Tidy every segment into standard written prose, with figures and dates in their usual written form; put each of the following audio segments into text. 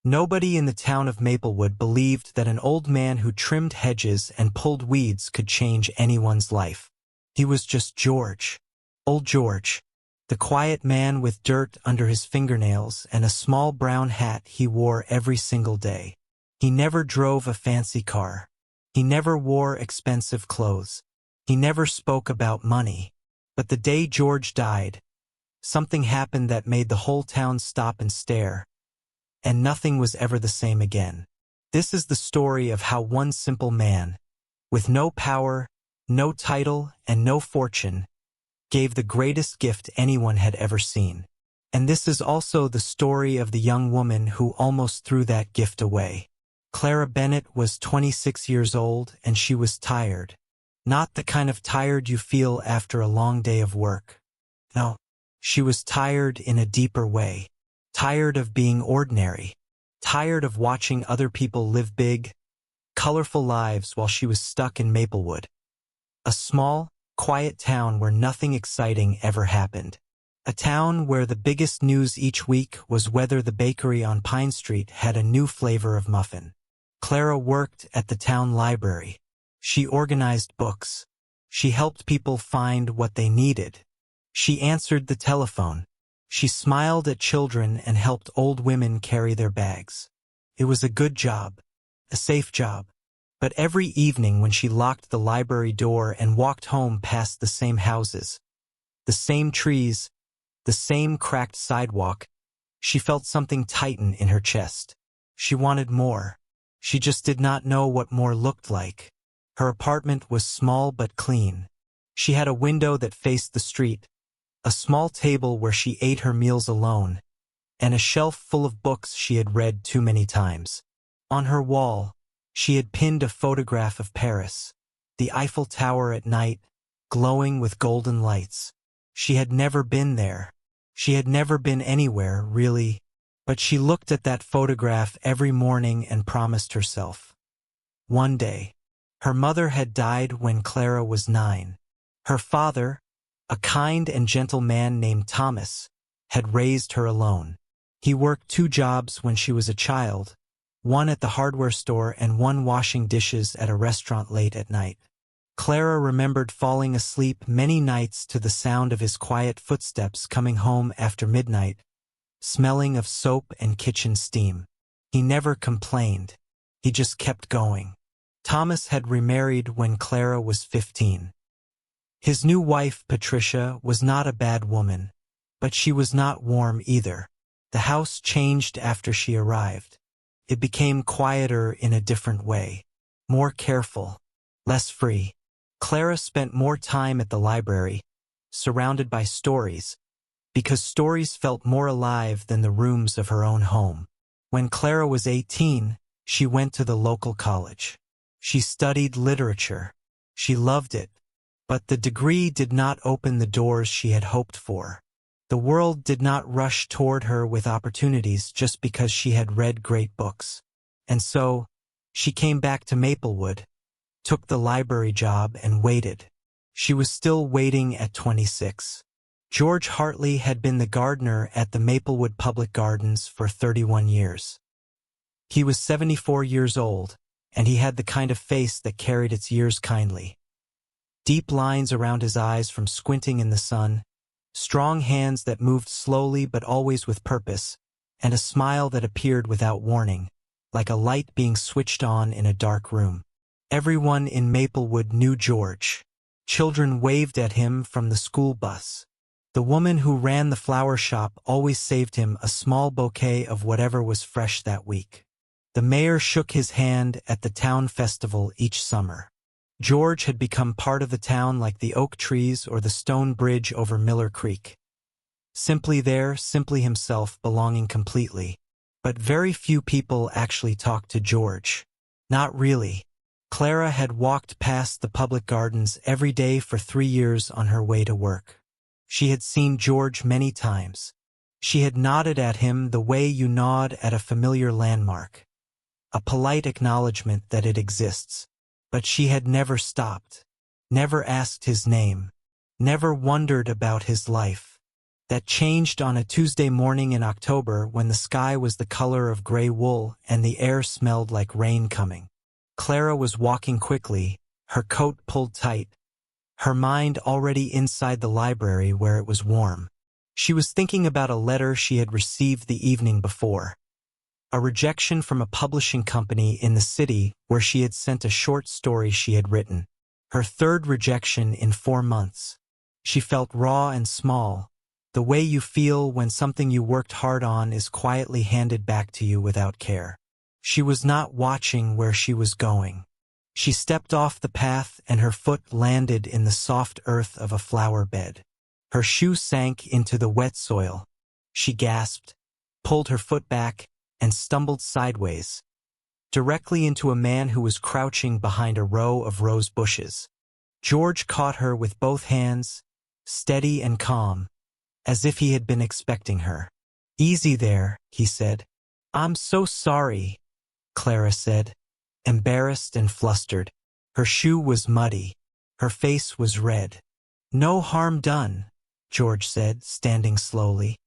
Nobody in the town of Maplewood believed that an old man who trimmed hedges and pulled weeds could change anyone's life. He was just George. Old George. The quiet man with dirt under his fingernails and a small brown hat he wore every single day. He never drove a fancy car. He never wore expensive clothes. He never spoke about money. But the day George died, something happened that made the whole town stop and stare. And nothing was ever the same again. This is the story of how one simple man, with no power, no title, and no fortune, gave the greatest gift anyone had ever seen. And this is also the story of the young woman who almost threw that gift away. Clara Bennett was 26 years old and she was tired. Not the kind of tired you feel after a long day of work. No, she was tired in a deeper way. Tired of being ordinary. Tired of watching other people live big, colorful lives while she was stuck in Maplewood. A small, quiet town where nothing exciting ever happened. A town where the biggest news each week was whether the bakery on Pine Street had a new flavor of muffin. Clara worked at the town library. She organized books. She helped people find what they needed. She answered the telephone. She smiled at children and helped old women carry their bags. It was a good job, a safe job. But every evening when she locked the library door and walked home past the same houses, the same trees, the same cracked sidewalk, she felt something tighten in her chest. She wanted more. She just did not know what more looked like. Her apartment was small but clean. She had a window that faced the street, a small table where she ate her meals alone, and a shelf full of books she had read too many times. On her wall, she had pinned a photograph of Paris, the Eiffel Tower at night, glowing with golden lights. She had never been there. She had never been anywhere, really, but she looked at that photograph every morning and promised herself. One day, her mother had died when Clara was 9. Her father, a kind and gentle man named Thomas, had raised her alone. He worked 2 jobs when she was a child, one at the hardware store and one washing dishes at a restaurant late at night. Clara remembered falling asleep many nights to the sound of his quiet footsteps coming home after midnight, smelling of soap and kitchen steam. He never complained. He just kept going. Thomas had remarried when Clara was 15. His new wife, Patricia, was not a bad woman, but she was not warm either. The house changed after she arrived. It became quieter in a different way, more careful, less free. Clara spent more time at the library, surrounded by stories, because stories felt more alive than the rooms of her own home. When Clara was 18, she went to the local college. She studied literature. She loved it. But the degree did not open the doors she had hoped for. The world did not rush toward her with opportunities just because she had read great books. And so, she came back to Maplewood, took the library job, and waited. She was still waiting at 26. George Hartley had been the gardener at the Maplewood Public Gardens for 31 years. He was 74 years old, and he had the kind of face that carried its years kindly. Deep lines around his eyes from squinting in the sun, strong hands that moved slowly but always with purpose, and a smile that appeared without warning, like a light being switched on in a dark room. Everyone in Maplewood knew George. Children waved at him from the school bus. The woman who ran the flower shop always saved him a small bouquet of whatever was fresh that week. The mayor shook his hand at the town festival each summer. George had become part of the town like the oak trees or the stone bridge over Miller Creek. Simply there, simply himself, belonging completely. But very few people actually talked to George. Not really. Clara had walked past the public gardens every day for 3 years on her way to work. She had seen George many times. She had nodded at him the way you nod at a familiar landmark. A polite acknowledgement that it exists. But she had never stopped, never asked his name, never wondered about his life. that changed on a Tuesday morning in October when the sky was the color of gray wool and the air smelled like rain coming. Clara was walking quickly, her coat pulled tight, her mind already inside the library where it was warm. She was thinking about a letter she had received the evening before. A rejection from a publishing company in the city where she had sent a short story she had written. Her third rejection in 4 months. She felt raw and small, the way you feel when something you worked hard on is quietly handed back to you without care. She was not watching where she was going. She stepped off the path and her foot landed in the soft earth of a flower bed. Her shoe sank into the wet soil. She gasped, pulled her foot back, and stumbled sideways, directly into a man who was crouching behind a row of rose bushes. George caught her with both hands, steady and calm, as if he had been expecting her. "Easy there," he said. "I'm so sorry," Clara said, embarrassed and flustered. Her shoe was muddy. Her face was red. "No harm done," George said, standing slowly.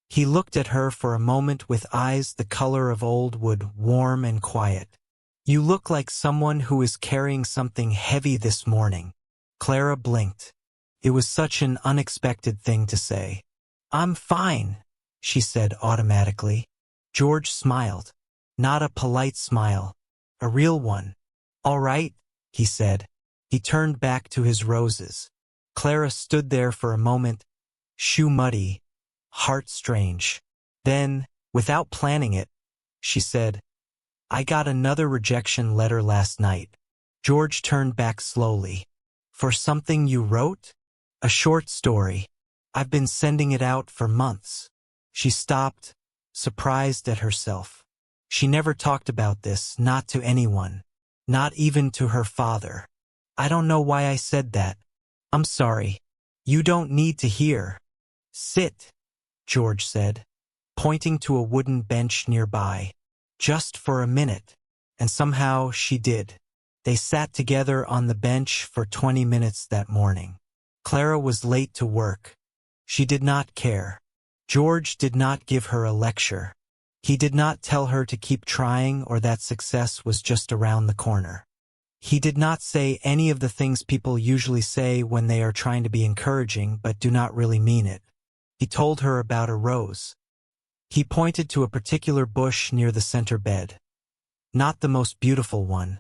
He looked at her for a moment with eyes the color of old wood, warm and quiet. "You look like someone who is carrying something heavy this morning." Clara blinked. It was such an unexpected thing to say. "I'm fine," she said automatically. George smiled. Not a polite smile, a real one. "All right," he said. He turned back to his roses. Clara stood there for a moment, shoe muddy, heart strange. Then, without planning it, she said, "I got another rejection letter last night." George turned back slowly. "For something you wrote?" "A short story. I've been sending it out for months." She stopped, surprised at herself. She never talked about this, not to anyone, not even to her father. "I don't know why I said that. I'm sorry." "You don't need to hear." "Sit," George said, pointing to a wooden bench nearby. "Just for a minute." And somehow she did. They sat together on the bench for 20 minutes that morning. Clara was late to work. She did not care. George did not give her a lecture. He did not tell her to keep trying or that success was just around the corner. He did not say any of the things people usually say when they are trying to be encouraging but do not really mean it. He told her about a rose. He pointed to a particular bush near the center bed. Not the most beautiful one,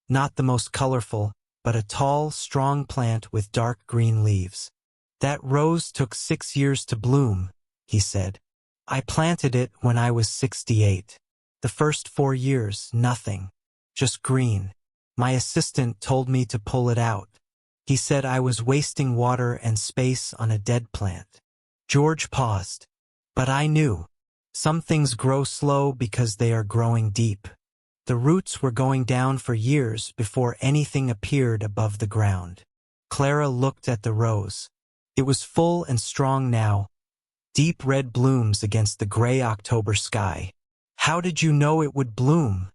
not the most colorful, but a tall, strong plant with dark green leaves. "That rose took 6 years to bloom," he said. "I planted it when I was 68. The first 4 years, nothing. Just green. My assistant told me to pull it out. He said I was wasting water and space on a dead plant." George paused. "But I knew. Some things grow slow because they are growing deep." The roots were going down for years before anything appeared above the ground. Clara looked at the rose. It was full and strong now, deep red blooms against the gray October sky. "How did you know it would bloom?"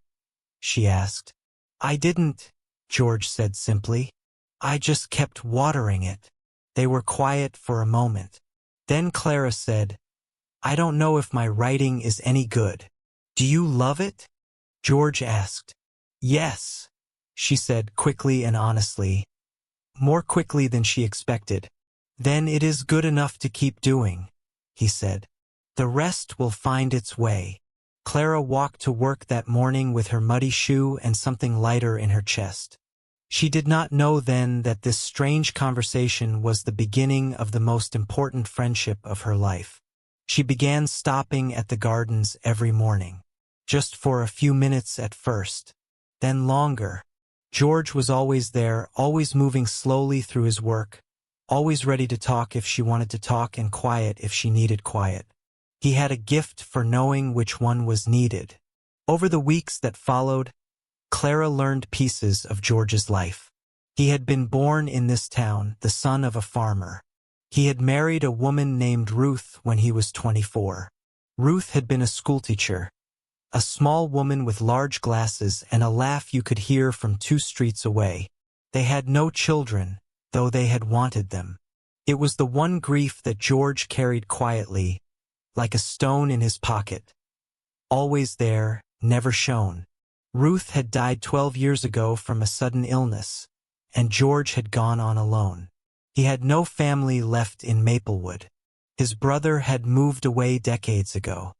she asked. "I didn't," George said simply. "I just kept watering it." They were quiet for a moment. Then Clara said, "I don't know if my writing is any good." "Do you love it?" George asked. "Yes," she said quickly and honestly, more quickly than she expected. "Then it is good enough to keep doing," he said. "The rest will find its way." Clara walked to work that morning with her muddy shoe and something lighter in her chest. She did not know then that this strange conversation was the beginning of the most important friendship of her life. She began stopping at the gardens every morning. Just for a few minutes at first, then longer. George was always there, always moving slowly through his work, always ready to talk if she wanted to talk and quiet if she needed quiet. He had a gift for knowing which one was needed. Over the weeks that followed, Clara learned pieces of George's life. He had been born in this town, the son of a farmer. He had married a woman named Ruth when he was 24. Ruth had been a schoolteacher. A small woman with large glasses and a laugh you could hear from 2 streets away. They had no children, though they had wanted them. It was the one grief that George carried quietly, like a stone in his pocket. Always there, never shown. Ruth had died 12 years ago from a sudden illness, and George had gone on alone. He had no family left in Maplewood. His brother had moved away decades ago.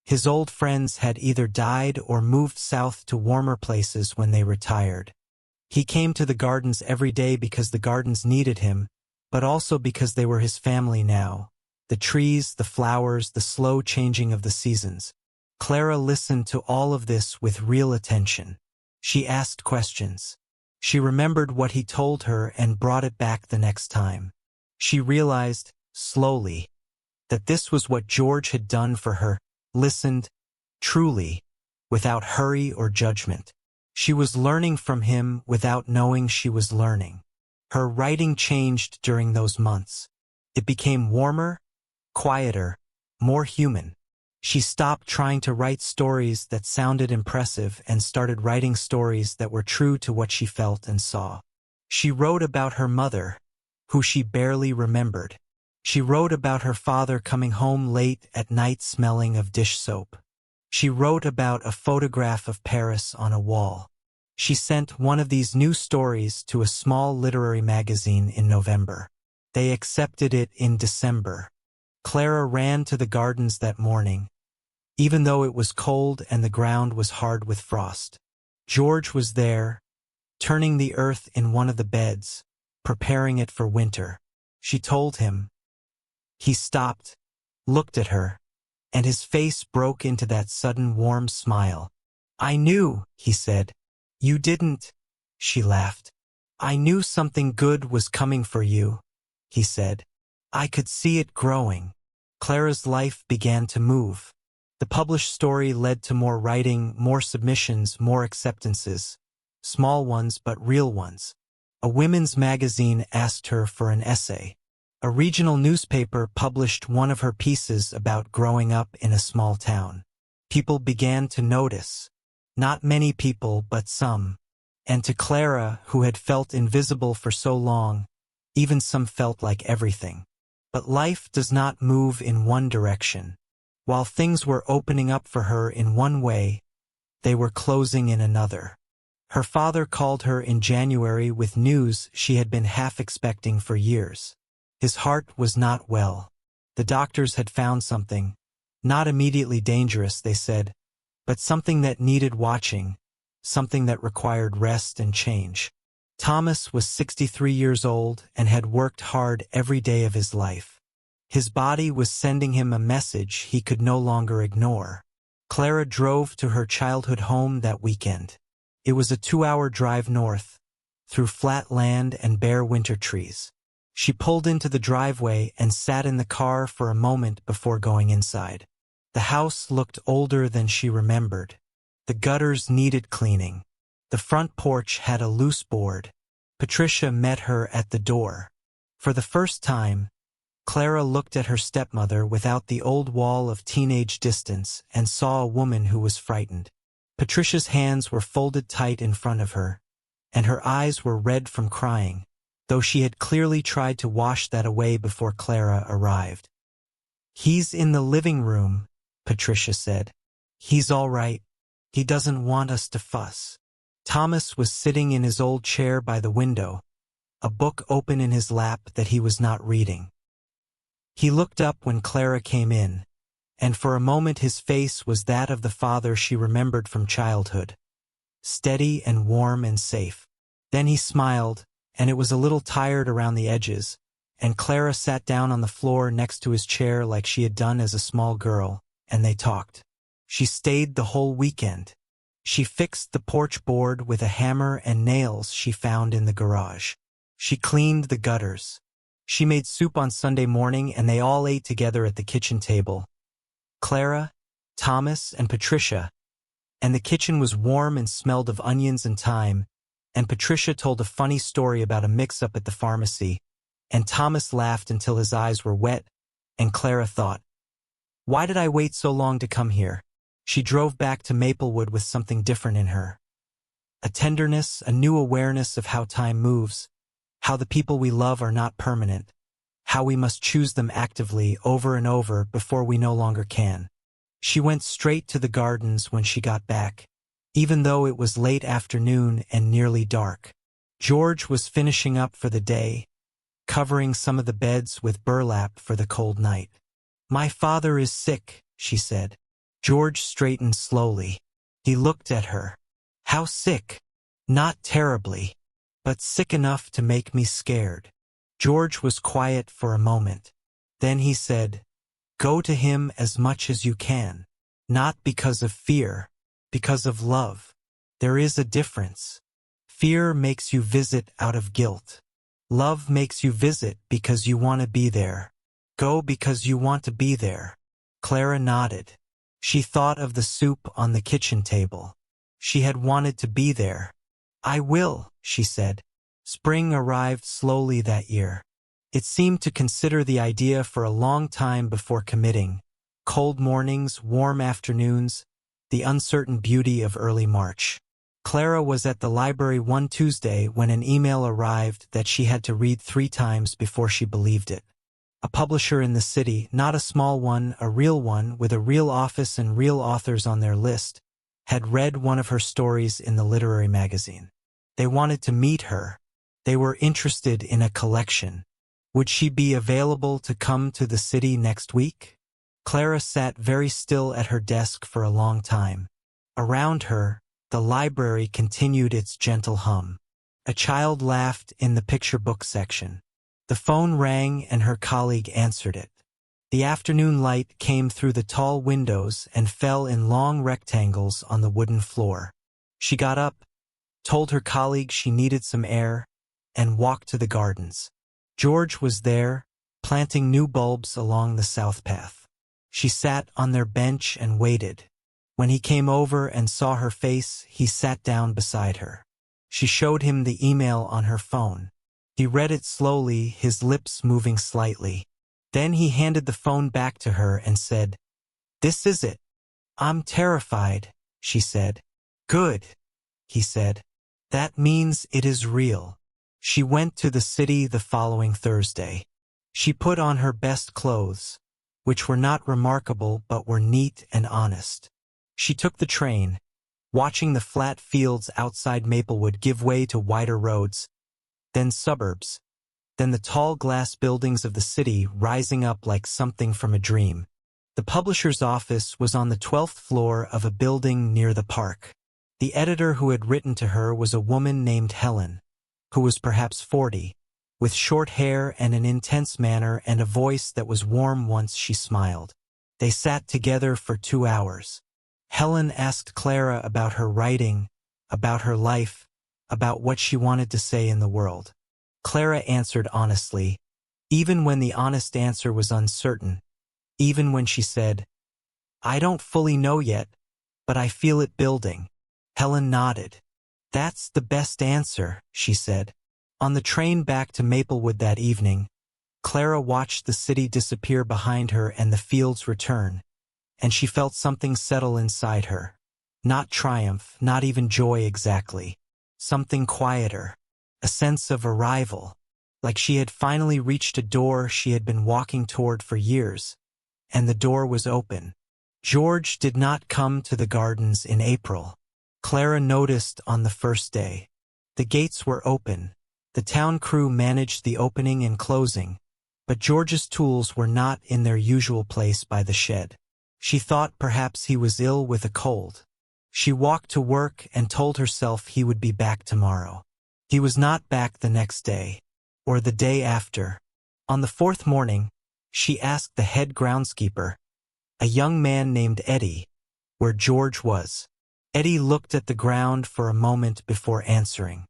His old friends had either died or moved south to warmer places when they retired. He came to the gardens every day because the gardens needed him, but also because they were his family now. The trees, the flowers, the slow changing of the seasons. Clara listened to all of this with real attention. She asked questions. She remembered what he told her and brought it back the next time. She realized, slowly, that this was what George had done for her, listened, truly, without hurry or judgment. She was learning from him without knowing she was learning. Her writing changed during those months. It became warmer, quieter, more human. She stopped trying to write stories that sounded impressive and started writing stories that were true to what she felt and saw. She wrote about her mother, who she barely remembered. She wrote about her father coming home late at night smelling of dish soap. She wrote about a photograph of Paris on a wall. She sent one of these new stories to a small literary magazine in November. They accepted it in December. Clara ran to the gardens that morning, even though it was cold and the ground was hard with frost. George was there, turning the earth in one of the beds, preparing it for winter. She told him. He stopped, looked at her, and his face broke into that sudden warm smile. "I knew," he said. "You didn't," she laughed. "I knew something good was coming for you," he said. "I could see it growing." Clara's life began to move. The published story led to more writing, more submissions, more acceptances. Small ones, but real ones. A women's magazine asked her for an essay. A regional newspaper published one of her pieces about growing up in a small town. People began to notice. Not many people, but some. And to Clara, who had felt invisible for so long, even some felt like everything. But life does not move in one direction. While things were opening up for her in one way, they were closing in another. Her father called her in January with news she had been half expecting for years. His heart was not well. The doctors had found something, not immediately dangerous, they said, but something that needed watching, something that required rest and change. Thomas was 63 years old and had worked hard every day of his life. His body was sending him a message he could no longer ignore. Clara drove to her childhood home that weekend. It was a 2-hour drive north, through flat land and bare winter trees. She pulled into the driveway and sat in the car for a moment before going inside. The house looked older than she remembered. The gutters needed cleaning. The front porch had a loose board. Patricia met her at the door. For the first time, Clara looked at her stepmother without the old wall of teenage distance and saw a woman who was frightened. Patricia's hands were folded tight in front of her, and her eyes were red from crying, though she had clearly tried to wash that away before Clara arrived. "He's in the living room," Patricia said. "He's all right. He doesn't want us to fuss." Thomas was sitting in his old chair by the window, a book open in his lap that he was not reading. He looked up when Clara came in, and for a moment his face was that of the father she remembered from childhood, steady and warm and safe. Then he smiled, and it was a little tired around the edges, and Clara sat down on the floor next to his chair like she had done as a small girl, and they talked. She stayed the whole weekend. She fixed the porch board with a hammer and nails she found in the garage. She cleaned the gutters. She made soup on Sunday morning, and they all ate together at the kitchen table. Clara, Thomas, and Patricia, and the kitchen was warm and smelled of onions and thyme, and Patricia told a funny story about a mix-up at the pharmacy, and Thomas laughed until his eyes were wet, and Clara thought, "Why did I wait so long to come here?" She drove back to Maplewood with something different in her. A tenderness, a new awareness of how time moves, how the people we love are not permanent, how we must choose them actively over and over before we no longer can. She went straight to the gardens when she got back, even though it was late afternoon and nearly dark. George was finishing up for the day, covering some of the beds with burlap for the cold night. "My father is sick," she said. George straightened slowly. He looked at her. "How sick?" "Not terribly, but sick enough to make me scared." George was quiet for a moment. Then he said, "Go to him as much as you can. Not because of fear, because of love. There is a difference. Fear makes you visit out of guilt. Love makes you visit because you want to be there. Go because you want to be there." Clara nodded. She thought of the soup on the kitchen table. She had wanted to be there. "I will," she said. Spring arrived slowly that year. It seemed to consider the idea for a long time before committing. Cold mornings, warm afternoons, the uncertain beauty of early March. Clara was at the library one Tuesday when an email arrived that she had to read 3 times before she believed it. A publisher in the city, not a small one, a real one, with a real office and real authors on their list, had read one of her stories in the literary magazine. They wanted to meet her. They were interested in a collection. Would she be available to come to the city next week? Clara sat very still at her desk for a long time. Around her, the library continued its gentle hum. A child laughed in the picture book section. The phone rang and her colleague answered it. The afternoon light came through the tall windows and fell in long rectangles on the wooden floor. She got up, told her colleague she needed some air, and walked to the gardens. George was there, planting new bulbs along the south path. She sat on their bench and waited. When he came over and saw her face, he sat down beside her. She showed him the email on her phone. He read it slowly, his lips moving slightly. Then he handed the phone back to her and said, "This is it." "I'm terrified," she said. "Good," he said. "That means it is real." She went to the city the following Thursday. She put on her best clothes, which were not remarkable but were neat and honest. She took the train, watching the flat fields outside Maplewood give way to wider roads, then suburbs, then the tall glass buildings of the city rising up like something from a dream. The publisher's office was on the 12th floor of a building near the park. The editor who had written to her was a woman named Helen, who was perhaps 40, with short hair and an intense manner and a voice that was warm once she smiled. They sat together for 2 hours. Helen asked Clara about her writing, about her life, about what she wanted to say in the world. Clara answered honestly, even when the honest answer was uncertain, even when she said, "I don't fully know yet, but I feel it building." Helen nodded. "That's the best answer," she said. On the train back to Maplewood that evening, Clara watched the city disappear behind her and the fields return, and she felt something settle inside her. Not triumph, not even joy exactly. Something quieter, a sense of arrival, like she had finally reached a door she had been walking toward for years, and the door was open. George did not come to the gardens in April. Clara noticed on the first day. The gates were open. The town crew managed the opening and closing, but George's tools were not in their usual place by the shed. She thought perhaps he was ill with a cold. She walked to work and told herself he would be back tomorrow. He was not back the next day, or the day after. On the 4th morning, she asked the head groundskeeper, a young man named Eddie, where George was. Eddie looked at the ground for a moment before answering.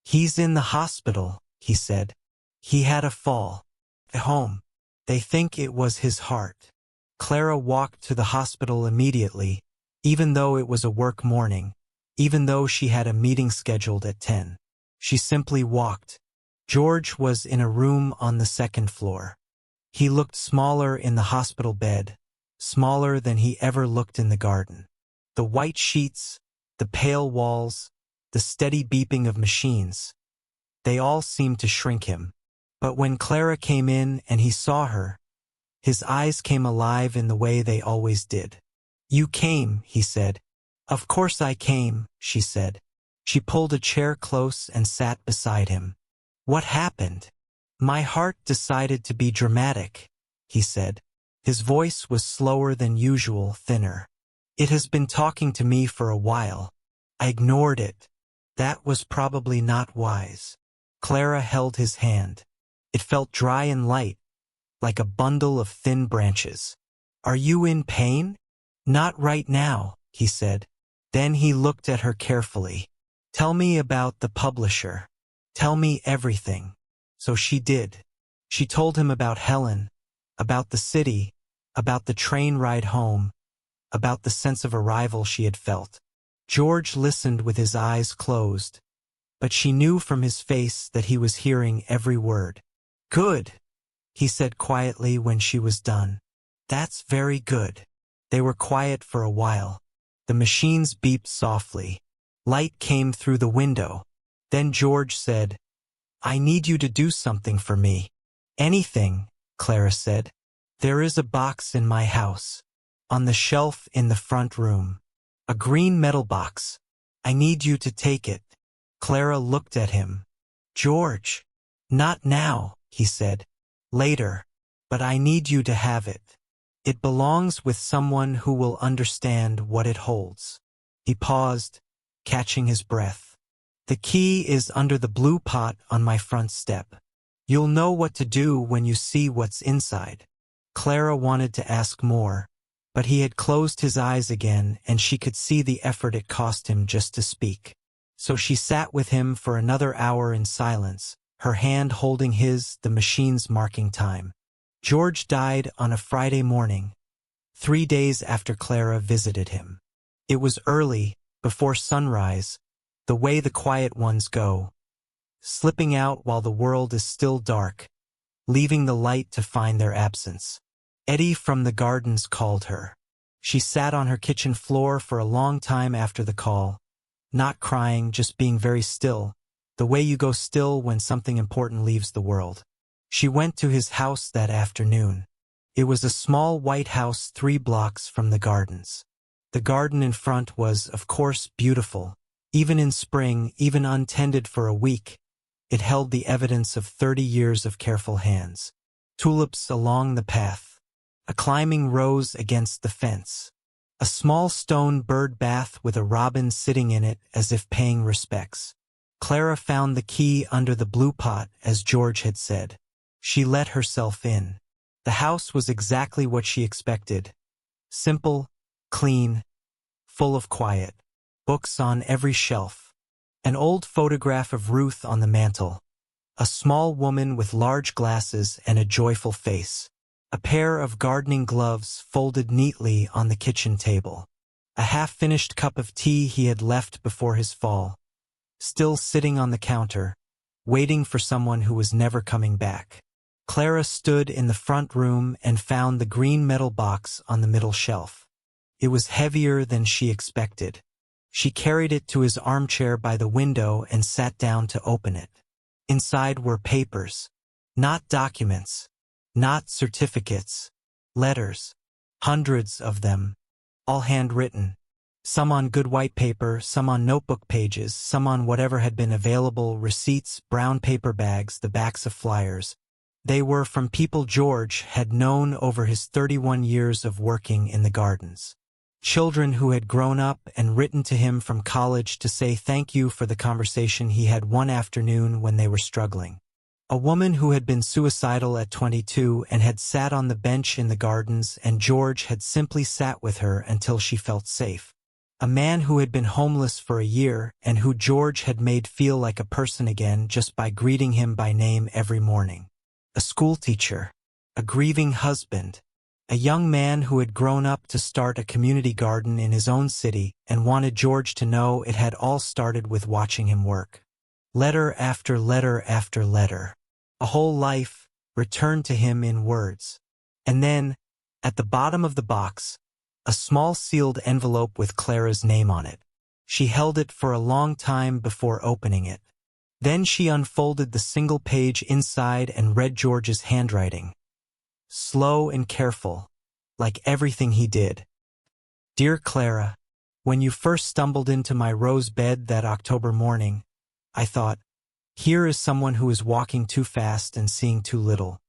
"He's in the hospital," he said. "He had a fall. At home. They think it was his heart." Clara walked to the hospital immediately, even though it was a work morning, even though she had a meeting scheduled at 10. She simply walked. George was in a room on the 2nd floor. He looked smaller in the hospital bed, smaller than he ever looked in the garden. The white sheets, the pale walls, the steady beeping of machines, they all seemed to shrink him. But when Clara came in and he saw her, his eyes came alive in the way they always did. "You came," he said. "Of course I came," she said. She pulled a chair close and sat beside him. "What happened?" "My heart decided to be dramatic," he said. His voice was slower than usual, thinner. "It has been talking to me for a while. I ignored it. That was probably not wise." Clara held his hand. It felt dry and light, like a bundle of thin branches. "Are you in pain?" "Not right now," he said. Then he looked at her carefully. "Tell me about the publisher. Tell me everything." So she did. She told him about Helen, about the city, about the train ride home, about the sense of arrival she had felt. George listened with his eyes closed, but she knew from his face that he was hearing every word. "Good," he said quietly when she was done. "That's very good." They were quiet for a while. The machines beeped softly. Light came through the window. Then George said, "I need you to do something for me." "Anything," Clara said. "There is a box in my house, on the shelf in the front room. A green metal box. I need you to take it." Clara looked at him. "George." "Not now," he said. "Later. But I need you to have it. It belongs with someone who will understand what it holds." He paused, catching his breath. "The key is under the blue pot on my front step. You'll know what to do when you see what's inside." Clara wanted to ask more, but he had closed his eyes again and she could see the effort it cost him just to speak. So she sat with him for another hour in silence, her hand holding his, the machines marking time. George died on a Friday morning, 3 days after Clara visited him. It was early, before sunrise, the way the quiet ones go, slipping out while the world is still dark, leaving the light to find their absence. Eddie from the gardens called her. She sat on her kitchen floor for a long time after the call, not crying, just being very still, the way you go still when something important leaves the world. She went to his house that afternoon. It was a small white house 3 blocks from the gardens. The garden in front was, of course, beautiful. Even in spring, even untended for a week, it held the evidence of 30 years of careful hands. Tulips along the path. A climbing rose against the fence. A small stone bird bath with a robin sitting in it as if paying respects. Clara found the key under the blue pot, as George had said. She let herself in. The house was exactly what she expected. Simple, clean, full of quiet. Books on every shelf. An old photograph of Ruth on the mantel. A small woman with large glasses and a joyful face. A pair of gardening gloves folded neatly on the kitchen table. A half-finished cup of tea he had left before his fall, still sitting on the counter, waiting for someone who was never coming back. Clara stood in the front room and found the green metal box on the middle shelf. It was heavier than she expected. She carried it to his armchair by the window and sat down to open it. Inside were papers, not documents. Not certificates, letters, hundreds of them, all handwritten, some on good white paper, some on notebook pages, some on whatever had been available, receipts, brown paper bags, the backs of flyers. They were from people George had known over his 31 years of working in the gardens. Children who had grown up and written to him from college to say thank you for the conversation he had one afternoon when they were struggling. A woman who had been suicidal at 22 and had sat on the bench in the gardens, and George had simply sat with her until she felt safe. A man who had been homeless for a year and who George had made feel like a person again just by greeting him by name every morning. A schoolteacher. A grieving husband. A young man who had grown up to start a community garden in his own city and wanted George to know it had all started with watching him work. Letter after letter after letter. A whole life returned to him in words. And then, at the bottom of the box, a small sealed envelope with Clara's name on it. She held it for a long time before opening it. Then she unfolded the single page inside and read George's handwriting. Slow and careful, like everything he did. Dear Clara, when you first stumbled into my rose bed that October morning, I thought, here is someone who is walking too fast and seeing too little.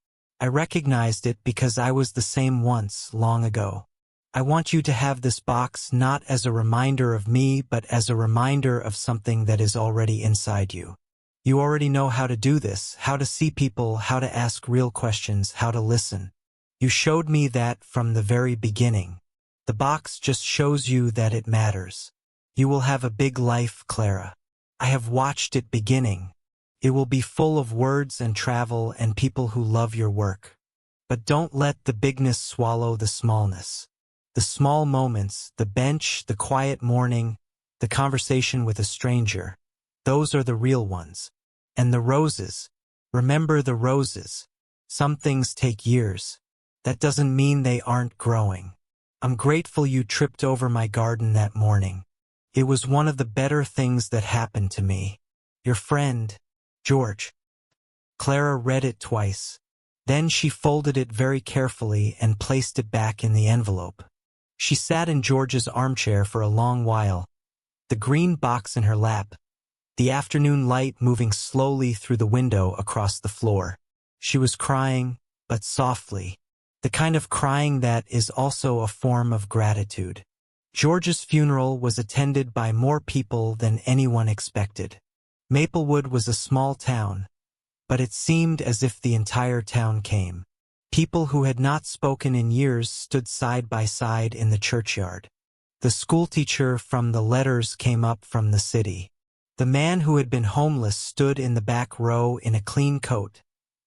I recognized it because I was the same once, long ago. I want you to have this box not as a reminder of me but as a reminder of something that is already inside you. You already know how to do this, how to see people, how to ask real questions, how to listen. You showed me that from the very beginning. The box just shows you that it matters. You will have a big life, Clara. I have watched it beginning. It will be full of words and travel and people who love your work. But don't let the bigness swallow the smallness. The small moments, the bench, the quiet morning, the conversation with a stranger, those are the real ones. And the roses. Remember the roses. Some things take years. That doesn't mean they aren't growing. I'm grateful you tripped over my garden that morning. It was one of the better things that happened to me. Your friend, George. Clara read it twice. Then she folded it very carefully and placed it back in the envelope. She sat in George's armchair for a long while, the green box in her lap, the afternoon light moving slowly through the window across the floor. She was crying, but softly, the kind of crying that is also a form of gratitude. George's funeral was attended by more people than anyone expected. Maplewood was a small town, but it seemed as if the entire town came. People who had not spoken in years stood side by side in the churchyard. The schoolteacher from the letters came up from the city. The man who had been homeless stood in the back row in a clean coat,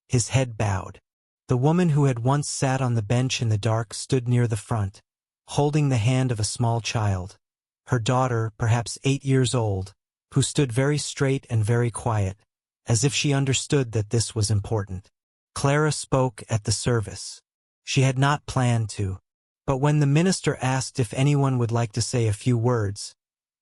his head bowed. The woman who had once sat on the bench in the dark stood near the front, holding the hand of a small child, her daughter, perhaps 8 years old, who stood very straight and very quiet, as if she understood that this was important. Clara spoke at the service. She had not planned to, but when the minister asked if anyone would like to say a few words,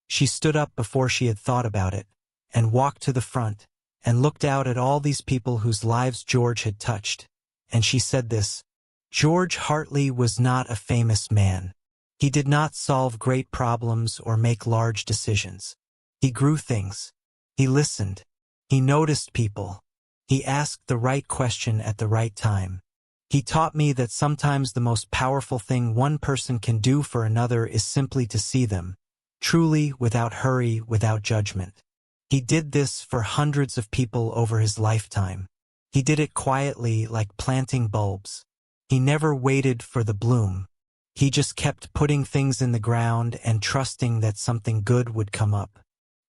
she stood up before she had thought about it, and walked to the front, and looked out at all these people whose lives George had touched, and she said this: George Hartley was not a famous man. He did not solve great problems or make large decisions. He grew things. He listened. He noticed people. He asked the right question at the right time. He taught me that sometimes the most powerful thing one person can do for another is simply to see them, truly, without hurry, without judgment. He did this for hundreds of people over his lifetime. He did it quietly, like planting bulbs. He never waited for the bloom. He just kept putting things in the ground and trusting that something good would come up.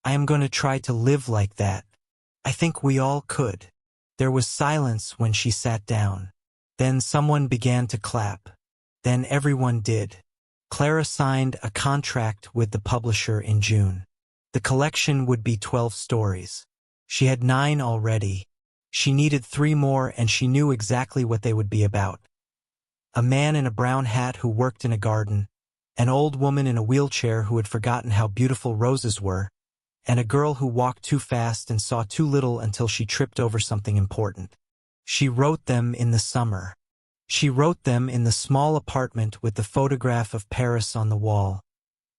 I am going to try to live like that. I think we all could. There was silence when she sat down. Then someone began to clap. Then everyone did. Clara signed a contract with the publisher in June. The collection would be 12 stories. She had 9 already. She needed 3 more, and she knew exactly what they would be about. A man in a brown hat who worked in a garden, an old woman in a wheelchair who had forgotten how beautiful roses were, and a girl who walked too fast and saw too little until she tripped over something important. She wrote them in the summer. She wrote them in the small apartment with the photograph of Paris on the wall.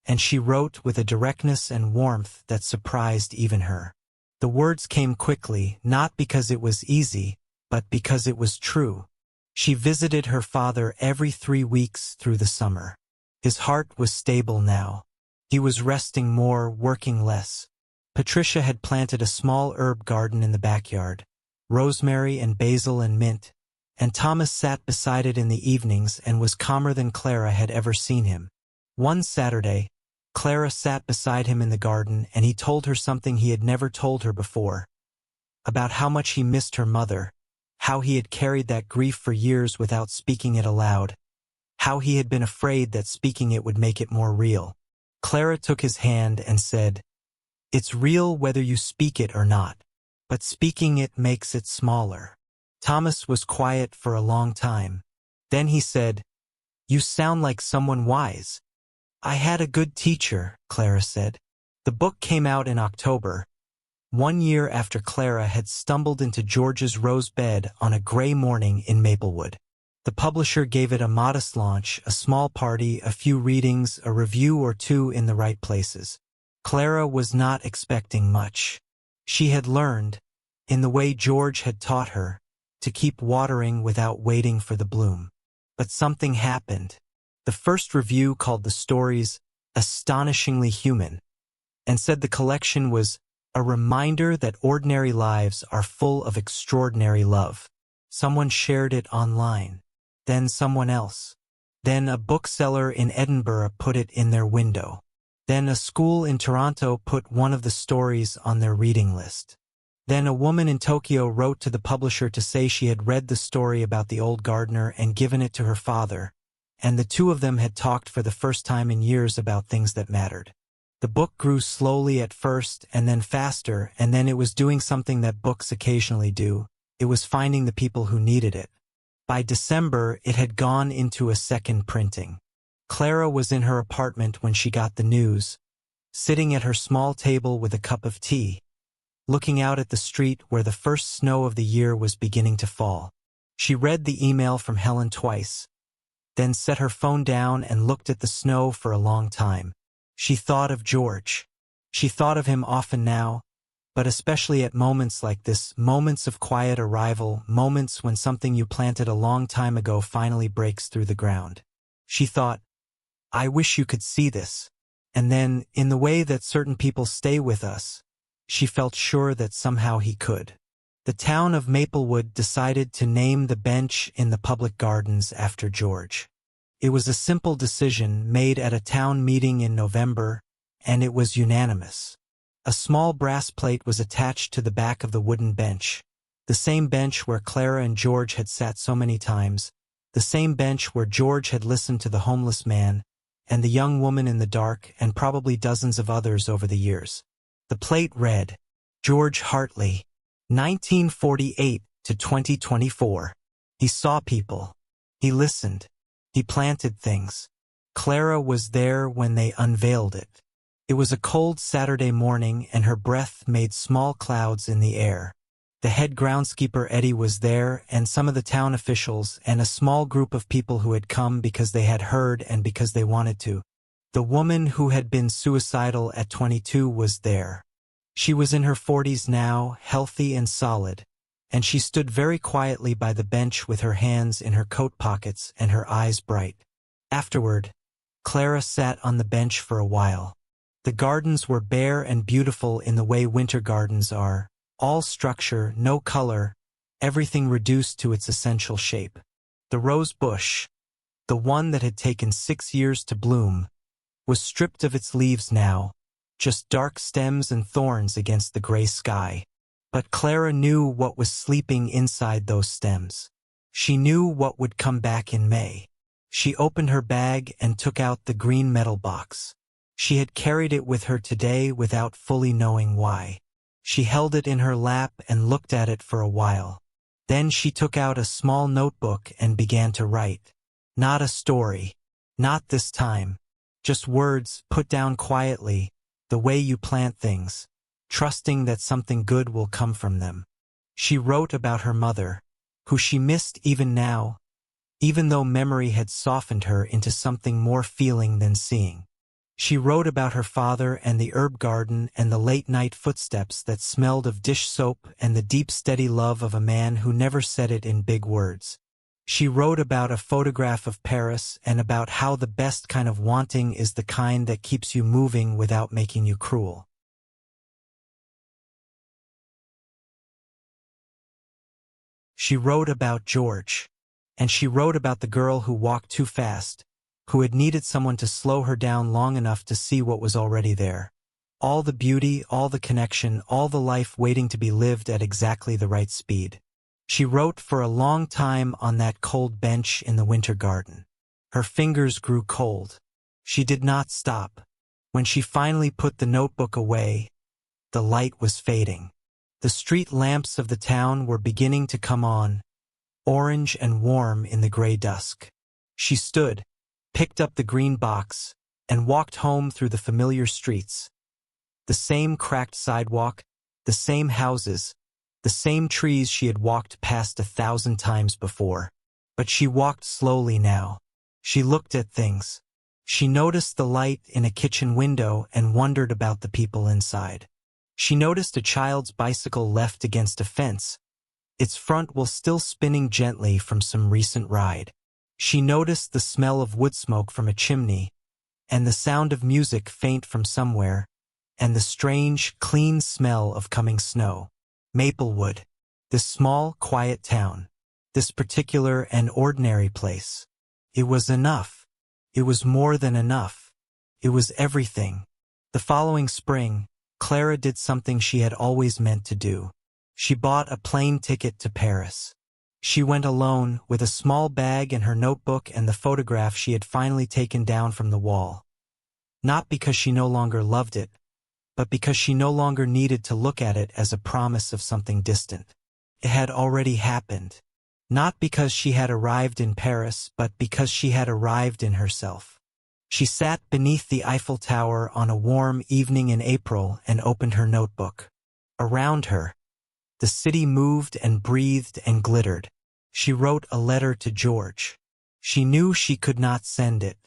And she wrote with a directness and warmth that surprised even her. The words came quickly, not because it was easy, but because it was true. She visited her father every 3 weeks through the summer. His heart was stable now. He was resting more, working less. Patricia had planted a small herb garden in the backyard, rosemary and basil and mint, and Thomas sat beside it in the evenings and was calmer than Clara had ever seen him. One Saturday, Clara sat beside him in the garden, and he told her something he had never told her before, about how much he missed her mother, how he had carried that grief for years without speaking it aloud, how he had been afraid that speaking it would make it more real. Clara took his hand and said, "It's real whether you speak it or not, but speaking it makes it smaller." Thomas was quiet for a long time. Then he said, "You sound like someone wise." "I had a good teacher," Clara said. The book came out in October, 1 year after Clara had stumbled into George's rose bed on a gray morning in Maplewood. The publisher gave it a modest launch, a small party, a few readings, a review or two in the right places. Clara was not expecting much. She had learned, in the way George had taught her, to keep watering without waiting for the bloom. But something happened. The first review called the stories astonishingly human, and said the collection was a reminder that ordinary lives are full of extraordinary love. Someone shared it online. Then someone else. Then a bookseller in Edinburgh put it in their window. Then a school in Toronto put one of the stories on their reading list. Then a woman in Tokyo wrote to the publisher to say she had read the story about the old gardener and given it to her father, and the two of them had talked for the first time in years about things that mattered. The book grew slowly at first, and then faster, and then it was doing something that books occasionally do. It was finding the people who needed it. By December, it had gone into a second printing. Clara was in her apartment when she got the news, sitting at her small table with a cup of tea, looking out at the street where the first snow of the year was beginning to fall. She read the email from Helen twice, then set her phone down and looked at the snow for a long time. She thought of George. She thought of him often now, but especially at moments like this, moments of quiet arrival, moments when something you planted a long time ago finally breaks through the ground. She thought, I wish you could see this. And then, in the way that certain people stay with us, she felt sure that somehow he could. The town of Maplewood decided to name the bench in the public gardens after George. It was a simple decision made at a town meeting in November, and it was unanimous. A small brass plate was attached to the back of the wooden bench, the same bench where Clara and George had sat so many times, the same bench where George had listened to the homeless man and the young woman in the dark and probably dozens of others over the years. The plate read, George Hartley, 1948 to 2024. He saw people. He listened. He planted things. Clara was there when they unveiled it. It was a cold Saturday morning, and her breath made small clouds in the air. The head groundskeeper Eddie was there, and some of the town officials, and a small group of people who had come because they had heard and because they wanted to. The woman who had been suicidal at 22 was there. She was in her 40s now, healthy and solid, and she stood very quietly by the bench with her hands in her coat pockets and her eyes bright. Afterward, Clara sat on the bench for a while. The gardens were bare and beautiful in the way winter gardens are, all structure, no color, everything reduced to its essential shape. The rose bush, the one that had taken 6 years to bloom, was stripped of its leaves now, just dark stems and thorns against the gray sky. But Clara knew what was sleeping inside those stems. She knew what would come back in May. She opened her bag and took out the green metal box. She had carried it with her today without fully knowing why. She held it in her lap and looked at it for a while. Then she took out a small notebook and began to write. Not a story. Not this time. Just words put down quietly, the way you plant things, trusting that something good will come from them. She wrote about her mother, who she missed even now, even though memory had softened her into something more feeling than seeing. She wrote about her father and the herb garden and the late-night footsteps that smelled of dish soap and the deep steady love of a man who never said it in big words. She wrote about a photograph of Paris and about how the best kind of wanting is the kind that keeps you moving without making you cruel. She wrote about George, and she wrote about the girl who walked too fast, who had needed someone to slow her down long enough to see what was already there. All the beauty, all the connection, all the life waiting to be lived at exactly the right speed. She wrote for a long time on that cold bench in the winter garden. Her fingers grew cold. She did not stop. When she finally put the notebook away, the light was fading. The street lamps of the town were beginning to come on, orange and warm in the gray dusk. She stood, picked up the green box, and walked home through the familiar streets. The same cracked sidewalk, the same houses, the same trees she had walked past 1,000 times before. But she walked slowly now. She looked at things. She noticed the light in a kitchen window and wondered about the people inside. She noticed a child's bicycle left against a fence, its front wheel still spinning gently from some recent ride. She noticed the smell of wood smoke from a chimney, and the sound of music faint from somewhere, and the strange, clean smell of coming snow. Maplewood, this small, quiet town, this particular and ordinary place. It was enough. It was more than enough. It was everything. The following spring, Clara did something she had always meant to do. She bought a plane ticket to Paris. She went alone, with a small bag and her notebook and the photograph she had finally taken down from the wall. Not because she no longer loved it, but because she no longer needed to look at it as a promise of something distant. It had already happened. Not because she had arrived in Paris, but because she had arrived in herself. She sat beneath the Eiffel Tower on a warm evening in April and opened her notebook. Around her, the city moved and breathed and glittered. She wrote a letter to George. She knew she could not send it.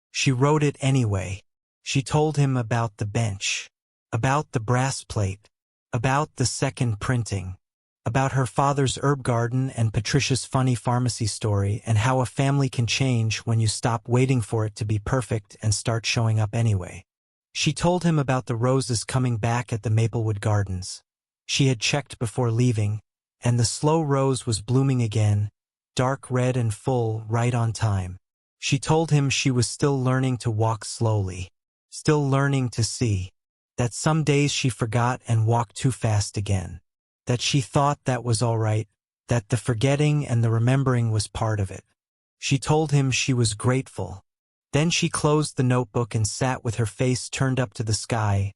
She wrote it anyway. She told him about the bench, about the brass plate, about the second printing, about her father's herb garden and Patricia's funny pharmacy story, and how a family can change when you stop waiting for it to be perfect and start showing up anyway. She told him about the roses coming back at the Maplewood Gardens. She had checked before leaving, and the slow rose was blooming again, dark red and full, right on time. She told him she was still learning to walk slowly, still learning to see, that some days she forgot and walked too fast again, that she thought that was all right, that the forgetting and the remembering was part of it. She told him she was grateful. Then she closed the notebook and sat with her face turned up to the sky,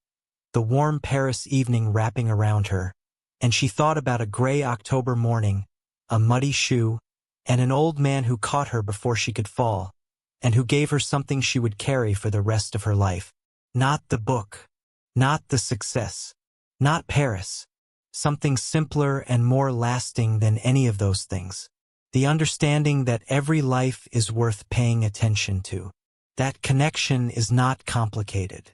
the warm Paris evening wrapping around her, and she thought about a gray October morning, a muddy shoe, and an old man who caught her before she could fall, and who gave her something she would carry for the rest of her life. Not the book, not the success, not Paris. Something simpler and more lasting than any of those things. The understanding that every life is worth paying attention to. That connection is not complicated.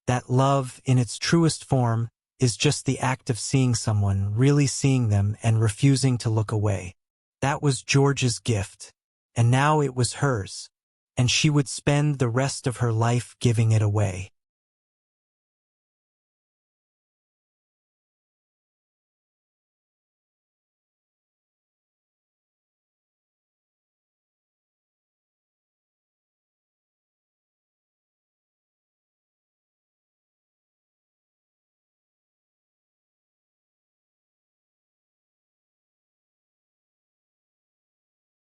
That love, in its truest form, is just the act of seeing someone, really seeing them, and refusing to look away. That was George's gift, and now it was hers, and she would spend the rest of her life giving it away.